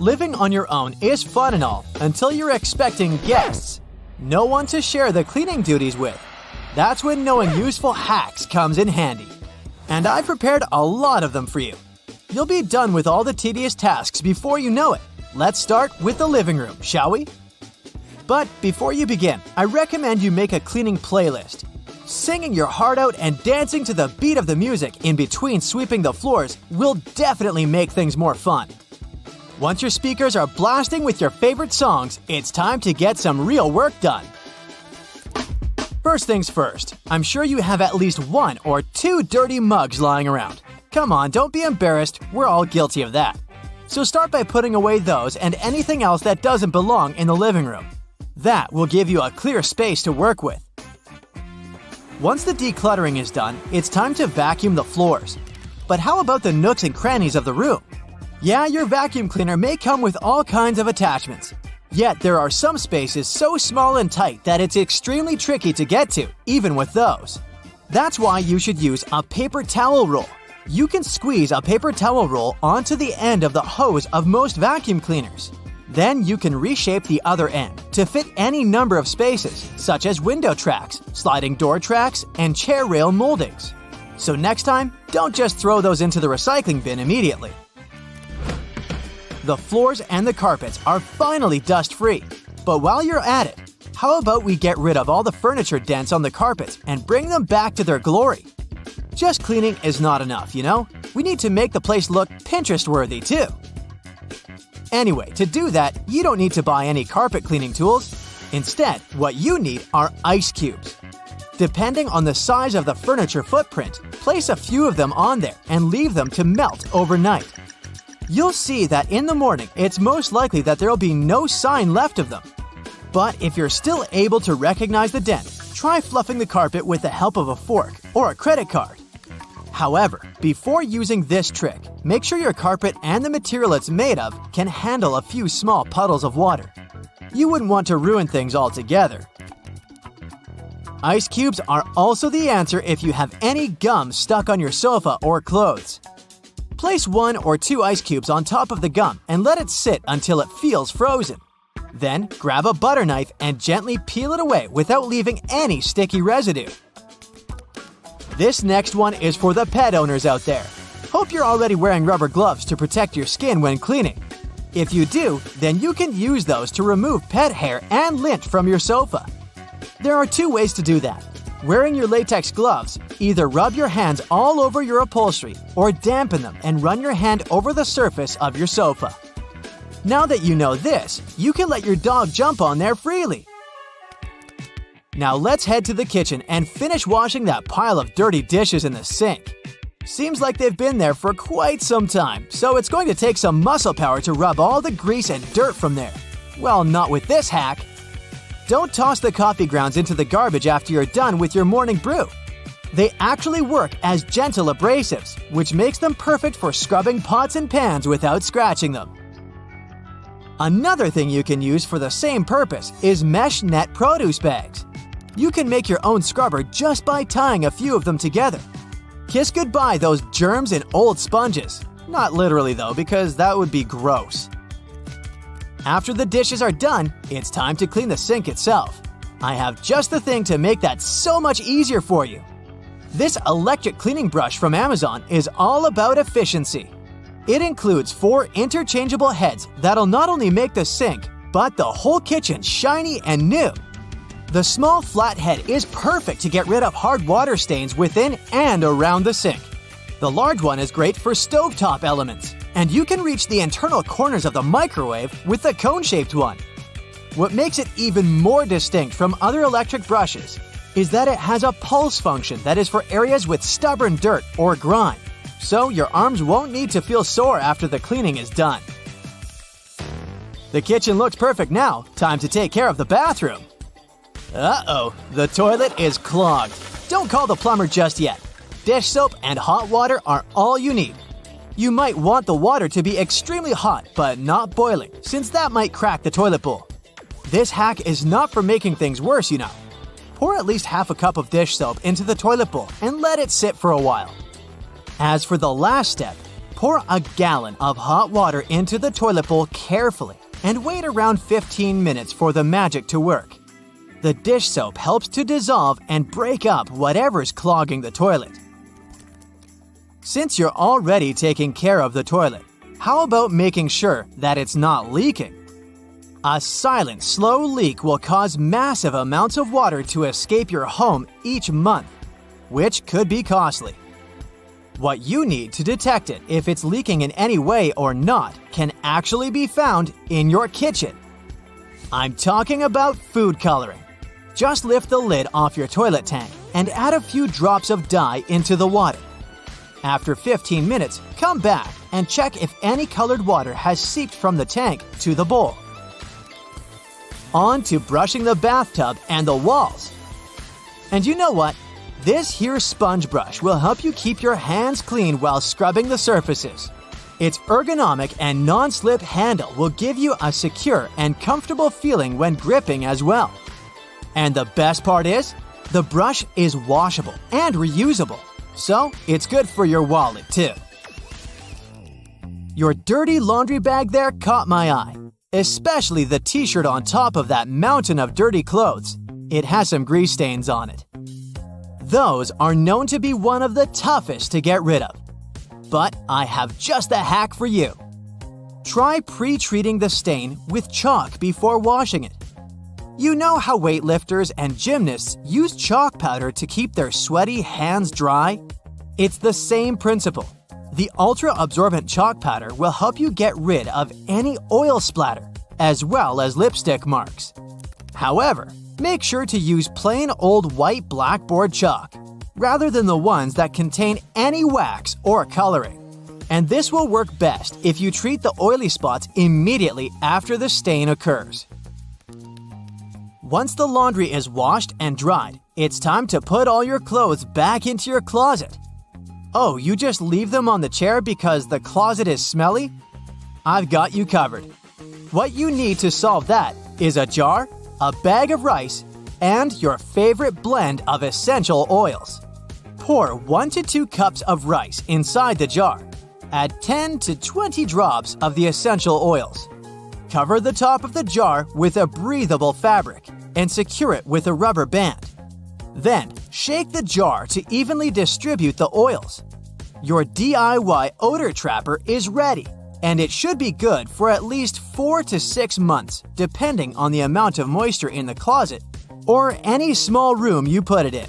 Living on your own is fun and all until you're expecting guests. No one to share the cleaning duties with. That's when knowing useful hacks comes in handy. And I've prepared a lot of them for you. You'll be done with all the tedious tasks before you know it. Let's start with the living room, shall we? But before you begin, I recommend you make a cleaning playlist. Singing your heart out and dancing to the beat of the music in between sweeping the floors will definitely make things more fun. Once your speakers are blasting with your favorite songs, it's time to get some real work done. First things first, I'm sure you have at least 1 or 2 dirty mugs lying around. Come on, don't be embarrassed, we're all guilty of that. So start by putting away those and anything else that doesn't belong in the living room. That will give you a clear space to work with. Once the decluttering is done, it's time to vacuum the floors. But how about the nooks and crannies of the room? Yeah, your vacuum cleaner may come with all kinds of attachments. Yet there are some spaces so small and tight that it's extremely tricky to get to, even with those. That's why you should use a paper towel roll. You can squeeze a paper towel roll onto the end of the hose of most vacuum cleaners. Then you can reshape the other end to fit any number of spaces, such as window tracks, sliding door tracks, and chair rail moldings. So next time, don't just throw those into the recycling bin immediately. The floors and the carpets are finally dust-free. But while you're at it, how about we get rid of all the furniture dents on the carpets and bring them back to their glory? Just cleaning is not enough, you know? We need to make the place look Pinterest-worthy too. Anyway, to do that, you don't need to buy any carpet cleaning tools. Instead, what you need are ice cubes. Depending on the size of the furniture footprint, place a few of them on there and leave them to melt overnight. You'll see that in the morning, it's most likely that there'll be no sign left of them. But if you're still able to recognize the dent, try fluffing the carpet with the help of a fork or a credit card. However, before using this trick, make sure your carpet and the material it's made of can handle a few small puddles of water. You wouldn't want to ruin things altogether. Ice cubes are also the answer if you have any gum stuck on your sofa or clothes. Place 1 or 2 ice cubes on top of the gum and let it sit until it feels frozen. Then grab a butter knife and gently peel it away without leaving any sticky residue. This next one is for the pet owners out there. Hope you're already wearing rubber gloves to protect your skin when cleaning. If you do, then you can use those to remove pet hair and lint from your sofa. There are 2 ways to do that. Wearing your latex gloves, either rub your hands all over your upholstery or dampen them and run your hand over the surface of your sofa. Now that you know this, you can let your dog jump on there freely. Now let's head to the kitchen and finish washing that pile of dirty dishes in the sink. Seems like they've been there for quite some time, so it's going to take some muscle power to rub all the grease and dirt from there. Well, not with this hack. Don't toss the coffee grounds into the garbage after you're done with your morning brew. They actually work as gentle abrasives, which makes them perfect for scrubbing pots and pans without scratching them. Another thing you can use for the same purpose is mesh net produce bags. You can make your own scrubber just by tying a few of them together. Kiss goodbye those germs and old sponges. Not literally though, because that would be gross. After the dishes are done, it's time to clean the sink itself. I have just the thing to make that so much easier for you. This electric cleaning brush from Amazon is all about efficiency. It includes 4 interchangeable heads that'll not only make the sink, but the whole kitchen shiny and new. The small flat head is perfect to get rid of hard water stains within and around the sink. The large one is great for stovetop elements, and you can reach the internal corners of the microwave with the cone-shaped one. What makes it even more distinct from other electric brushes is that it has a pulse function that is for areas with stubborn dirt or grime, so your arms won't need to feel sore after the cleaning is done. The kitchen looks perfect now, time to take care of the bathroom. Uh-oh, the toilet is clogged. Don't call the plumber just yet. Dish soap and hot water are all you need. You might want the water to be extremely hot, but not boiling, since that might crack the toilet bowl. This hack is not for making things worse, you know. Pour at least half a cup of dish soap into the toilet bowl and let it sit for a while. As for the last step, Pour a gallon of hot water into the toilet bowl carefully and wait around 15 minutes for the magic to work. The dish soap helps to dissolve and break up whatever's clogging the toilet. Since you're already taking care of the toilet, how about making sure that it's not leaking? A silent, slow leak will cause massive amounts of water to escape your home each month, which could be costly. What you need to detect it if it's leaking in any way or not can actually be found in your kitchen. I'm talking about food coloring. Just lift the lid off your toilet tank and add a few drops of dye into the water. After 15 minutes, come back and check if any colored water has seeped from the tank to the bowl. On to brushing the bathtub and the walls. And you know what? This here sponge brush will help you keep your hands clean while scrubbing the surfaces. Its ergonomic and non-slip handle will give you a secure and comfortable feeling when gripping as well. And the best part is, the brush is washable and reusable, so it's good for your wallet too. Your dirty laundry bag there caught my eye, especially the t-shirt on top of that mountain of dirty clothes. It has some grease stains on it. Those are known to be one of the toughest to get rid of. But I have just a hack for you. Try pre-treating the stain with chalk before washing it. You know how weightlifters and gymnasts use chalk powder to keep their sweaty hands dry? It's the same principle. The ultra-absorbent chalk powder will help you get rid of any oil splatter, as well as lipstick marks. However, make sure to use plain old white blackboard chalk, rather than the ones that contain any wax or coloring. And this will work best if you treat the oily spots immediately after the stain occurs. Once the laundry is washed and dried, it's time to put all your clothes back into your closet. Oh, you just leave them on the chair because the closet is smelly? I've got you covered. What you need to solve that is a jar, a bag of rice, and your favorite blend of essential oils. Pour 1 to 2 cups of rice inside the jar. Add 10 to 20 drops of the essential oils. Cover the top of the jar with a breathable fabric and secure it with a rubber band. Then, shake the jar to evenly distribute the oils. Your DIY odor trapper is ready, and it should be good for at least 4 to 6 months, depending on the amount of moisture in the closet or any small room you put it in.